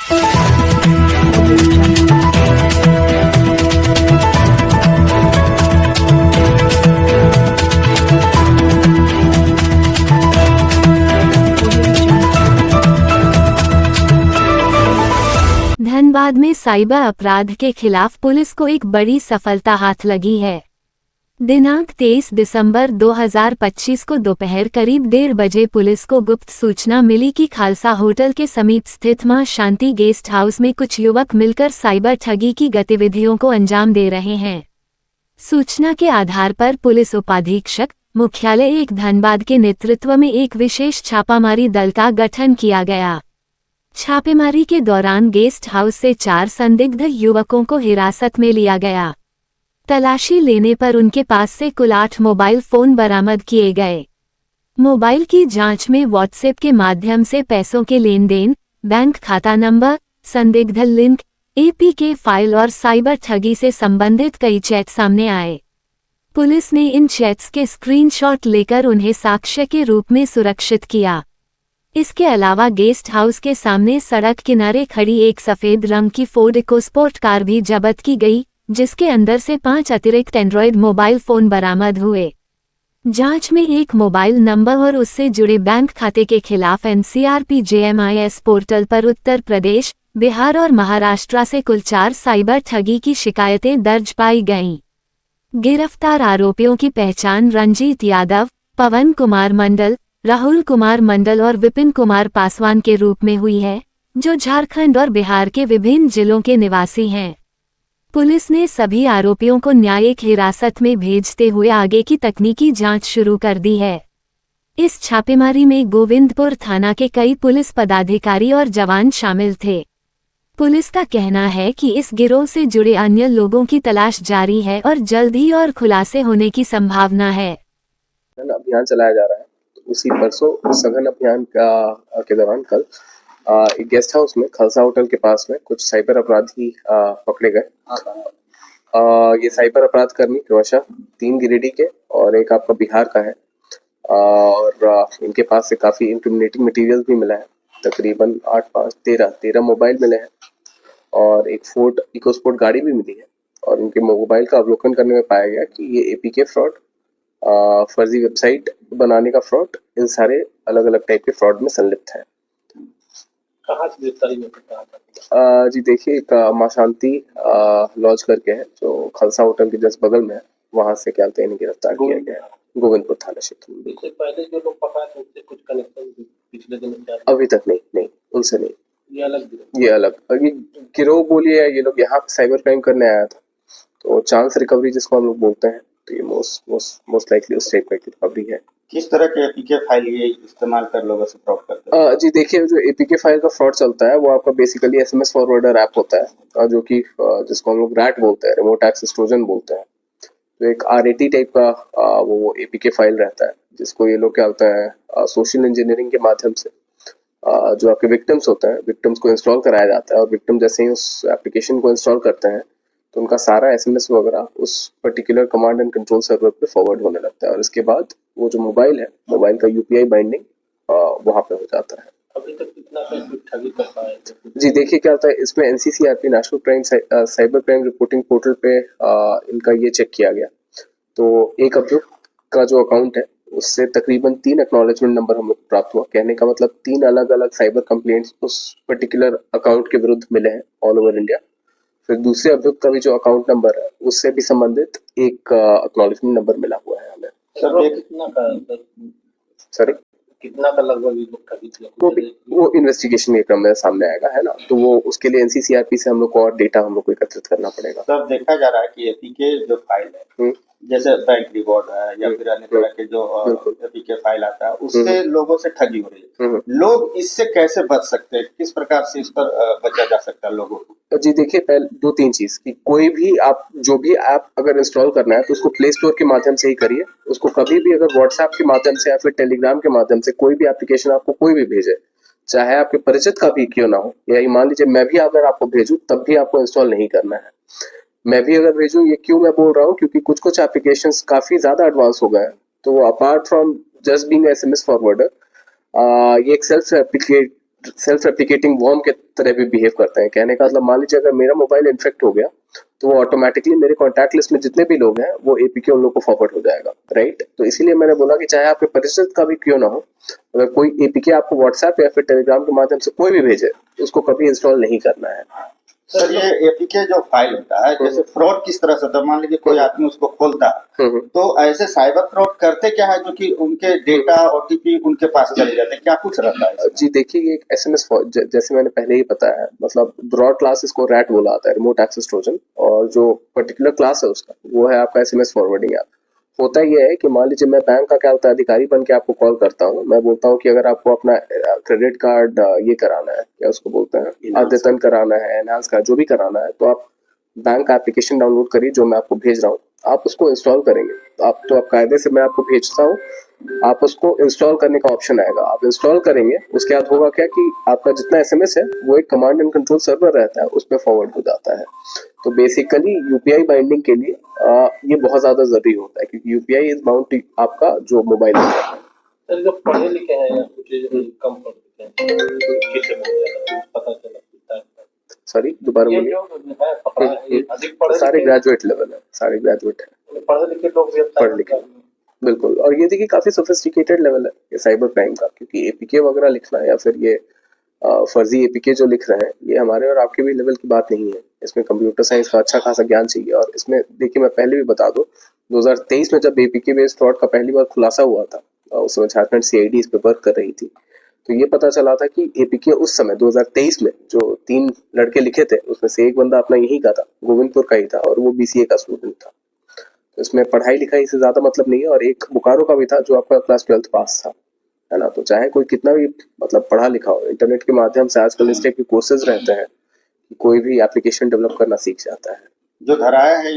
धनबाद में साइबर अपराध के खिलाफ पुलिस को एक बड़ी सफलता हाथ लगी है। दिनांक 23 दिसंबर 2025 को दोपहर करीब 1:30 बजे पुलिस को गुप्त सूचना मिली कि खालसा होटल के समीप स्थित मां शांति गेस्ट हाउस में कुछ युवक मिलकर साइबर ठगी की गतिविधियों को अंजाम दे रहे हैं। सूचना के आधार पर पुलिस उपाधीक्षक मुख्यालय 1 धनबाद के नेतृत्व में एक विशेष छापामारी दल का गठन किया गया। छापेमारी के दौरान गेस्ट हाउस से 4 संदिग्ध युवकों को हिरासत में लिया गया। तलाशी लेने पर उनके पास से कुल 8 मोबाइल फोन बरामद किए गए। मोबाइल की जांच में व्हाट्सएप के माध्यम से पैसों के लेन देन, बैंक खाता नंबर, संदिग्ध लिंक, एपीके फाइल और साइबर ठगी से संबंधित कई चैट सामने आए। पुलिस ने इन चैट्स के स्क्रीनशॉट लेकर उन्हें साक्ष्य के रूप में सुरक्षित किया। इसके अलावा गेस्ट हाउस के सामने सड़क किनारे खड़ी एक सफेद रंग की फोर्ड इकोस्पोर्ट कार भी जब्त की गई, जिसके अंदर से 5 अतिरिक्त एंड्रॉयड मोबाइल फोन बरामद हुए। जांच में एक मोबाइल नंबर और उससे जुड़े बैंक खाते के खिलाफ एनसीआरपी जेएमआईएस पोर्टल पर उत्तर प्रदेश, बिहार और महाराष्ट्र से कुल 4 साइबर ठगी की शिकायतें दर्ज पाई गईं। गिरफ्तार आरोपियों की पहचान रंजीत यादव, पवन कुमार मंडल, राहुल कुमार मंडल और विपिन कुमार पासवान के रूप में हुई है, जो झारखंड और बिहार के विभिन्न जिलों के निवासी हैं। पुलिस ने सभी आरोपियों को न्यायिक हिरासत में भेजते हुए आगे की तकनीकी जांच शुरू कर दी है। इस छापेमारी में गोविंदपुर थाना के कई पुलिस पदाधिकारी और जवान शामिल थे। पुलिस का कहना है कि इस गिरोह से जुड़े अन्य लोगों की तलाश जारी है और जल्द ही और खुलासे होने की संभावना है। अभियान चलाया जा रहा है। उसी परसों सघन अभियान के दौरान कल एक गेस्ट हाउस में खालसा होटल के पास में कुछ साइबर अपराधी पकड़े गए। ये साइबर अपराध कर्मी क्रमशः 3 गिरिडीह के और एक आपका बिहार का है, और इनके पास से काफी इंक्रिमिनेटिंग मटेरियल भी मिला है। तकरीबन 8, 5, 13 मोबाइल मिले हैं और एक फोर्ड इकोस्पोर्ट गाड़ी भी मिली है। और इनके मोबाइल का अवलोकन करने में पाया गया कि ये एपीके फ्रॉड, फर्जी वेबसाइट बनाने का फ्रॉड, इन सारे अलग अलग टाइप के फ्रॉड में संलिप्त है। कहाँ से गिरफ्तारी में पड़ा? जी देखिए, एक मां शांति लॉज करके है जो खालसा होटल के जस्ट बगल में है, वहां से क्या इन्हें गिरफ्तार किया गया है गोविंदपुर थाना क्षेत्र में। इससे पहले जो लोग पकड़ा थे उनसे कुछ कनेक्शन पिछले दिनों? अभी तक नहीं, उनसे नहीं। ये अलग ये गिरोह बोलिए, ये लोग यहाँ साइबर क्राइम करने आया था, तो चांस रिकवरी जिसको हम लोग बोलते हैं, तो ये मोस्ट लाइकली उस टाइप का रिकवरी है। किस तरह के एपीके फाइल ये इस्तेमाल कर लोगों से फ्रॉड करते हैं? जी देखिए, जो एपीके फाइल का फ्रॉड चलता है वो आपका बेसिकली एसएमएस फॉरवर्डर ऐप होता है, जो कि जिसको हम लोग रैट बोलते हैं, रिमोट एक्सेस ट्रोजन बोलते हैं। तो एक आरएटी टाइप का वो एपीके फाइल रहता है, जिसको ये लोग क्या होता है सोशल इंजीनियरिंग के माध्यम से जो आपके विक्टिम्स होते हैं, विक्टिम्स को इंस्टॉल कराया जाता है। और विक्टिम जैसे ही उस एप्लीकेशन को इंस्टॉल करते हैं तो उनका सारा एसएमएस वगैरह उस particular command and control server पे फॉरवर्ड होने लगता है, और इसके बाद वो जो मोबाइल है, मोबाइल का यूपीआई बाइंडिंग वहां पे हो जाता है। अभी तक कितना ठगी कर पाए? जी देखिए, क्या होता है इसमें NCCRP national crime cyber crime reporting portal पे इनका ये चेक किया गया, तो एक अभियुक्त का जो अकाउंट है उससे तकरीबन 3 एक्नॉलेजमेंट नंबर हमें प्राप्त हुआ। कहने का मतलब 3 अलग अलग साइबर कंप्लेंट्स उस पर्टिकुलर अकाउंट के विरुद्ध मिले हैं ऑल ओवर इंडिया। फिर दूसरे अभियुक्त का भी जो अकाउंट नंबर है उससे भी संबंधित एक एक्नॉलेजमेंट नंबर मिला हुआ है हमें। कितना का लगभग ठगी थी? वो इन्वेस्टिगेशन के क्रम में सामने आएगा, है ना, तो वो उसके लिए एनसीसीआरपी से हम लोग को और डेटा हम लोग को एकत्रित करना पड़ेगा। तब देखा जा रहा है कि एपीके जो फाइल है, जैसे बैंक रिवॉर्ड है या फिर अन्य तरह के जो एपीके फाइल आता है, उससे लोगों से ठगी हो रही है। लोग इससे कैसे बच सकते हैं? किस प्रकार से इस पर बचा जा सकता है लोगों को? जी देखिए, पहले 2-3 चीज कि कोई भी आप जो भी ऐप अगर इंस्टॉल करना है तो उसको प्ले स्टोर के माध्यम से ही करिए। उसको कभी भी अगर व्हाट्सएप के माध्यम से या फिर टेलीग्राम के माध्यम से कोई भी एप्लीकेशन आपको कोई भी भेजे, चाहे आपके परिचित का भी क्यों ना हो, या मान लीजिए मैं भी अगर आपको भेजूं तब भी आपको इंस्टॉल नहीं करना है। मैं भी अगर भेजूं, ये क्यों मैं बोल रहा हूँ, क्योंकि कुछ एप्लीकेशंस काफी ज्यादा एडवांस हो गए हैं, तो apart from just being SMS forwarder, ये एक सेल्फ सेल्फ रेप्लिकेटिंग वर्म के तरह भी बिहेव करते हैं। कहने का मतलब, मान लीजिए अगर मेरा मोबाइल इन्फेक्ट हो गया तो वो ऑटोमेटिकली मेरे कॉन्टैक्ट लिस्ट में जितने भी लोग हैं वो एपीके उन लोग को फॉरवर्ड हो जाएगा, राइट। तो इसीलिए मैंने बोला कि चाहे आपके परिचित का भी क्यों ना हो, अगर कोई एपीके आपको व्हाट्सएप या फिर टेलीग्राम के माध्यम से कोई भी भेजे, उसको कभी इंस्टॉल नहीं करना है। सर, ये एपीके जो फाइल होता है, जैसे फ्रॉड किस तरह से होता है? मान लीजिए कोई आदमी उसको खोलता है, तो ऐसे साइबर फ्रॉड करते क्या है जो कि उनके डेटा ओटीपी उनके पास चले जाते हैं, क्या कुछ रहता है? जी देखिए, एक एसएमएस जैसे मैंने पहले ही बताया, मतलब ब्रॉड क्लास इसको रैट बोला आता है, रिमोट एक्सेस ट्रोजन, और जो पर्टिकुलर क्लास है उसका वो है आपका एसएमएस फॉरवर्डिंग ऐप। होता यह है कि मान लीजिए मैं बैंक का क्या होता है अधिकारी बन के आपको कॉल करता हूँ, मैं बोलता हूँ कि अगर आपको अपना क्रेडिट कार्ड ये कराना है, क्या उसको बोलते हैं, अद्यतन कराना है, एनहांस का जो भी कराना है, तो आप बैंक का एप्लीकेशन डाउनलोड करिए जो मैं आपको भेज रहा हूँ, आप उसको इंस्टॉल करेंगे। तो आप कायदे से मैं आपको भेजता हूँ, आप उसको इंस्टॉल करने का ऑप्शन आएगा, आप इंस्टॉल करेंगे, उसके बाद होगा क्या कि आपका जितना एसएमएस है वो एक कमांड एंड कंट्रोल सर्वर रहता है, उसमें फॉरवर्ड हो जाता है। तो बेसिकली यूपीआई बाइंडिंग के लिए ये बहुत ज्यादा जरूरी होता है, क्योंकि यूपीआई इज बाउंड टू आपका जो मोबाइल है। सर, जो पढ़े लिखे हैं या कुछ कम पढ़े लिखे हैं, किससे पता चला? सॉरी, दोबारा ये बोलिए। जो है पकड़ा है, ये अधिक पढ़े सारे लिखे ग्रेजुएट लेवल है, सारे ग्रेजुएट है, पढ़े लिखे लोग भी पढ़े लिखे, बिल्कुल। और ये देखिए काफी सोफिस्टिकेटेड लेवल है ये साइबर क्राइम का, क्योंकि एपीके वगैरह लिखना या फिर ये फर्जी एपीके जो लिख रहे हैं, ये हमारे और आपके भी लेवल की बात नहीं है। इसमें कंप्यूटर साइंस का अच्छा खासा ज्ञान चाहिए। और इसमें देखिए, मैं पहले भी बता दूं, 2023 में जब एपीके बेस्ड फ्रॉड का पहली बार खुलासा हुआ था, उस समय झारखंड सीआईडी इस पे वर्क कर रही थी, तो ये पता चला था कि एपीके उस समय 2023 में जो 3 लड़के लिखे थे, उसमें से एक बंदा अपना यही का था, गोविंदपुर का ही था, और वो बीसीए का स्टूडेंट था। तो इसमें पढ़ाई लिखाई से ज्यादा मतलब नहीं है। और एक बोकारो का भी था जो आपका क्लास 12th पास था, है ना। तो चाहे कोई कितना भी मतलब पढ़ा लिखा हो, इंटरनेट के माध्यम से आजकल इस टाइप के कोर्सेज रहते हैं कि कोई भी एप्लीकेशन डेवलप करना सीख जाता है। जो धराया है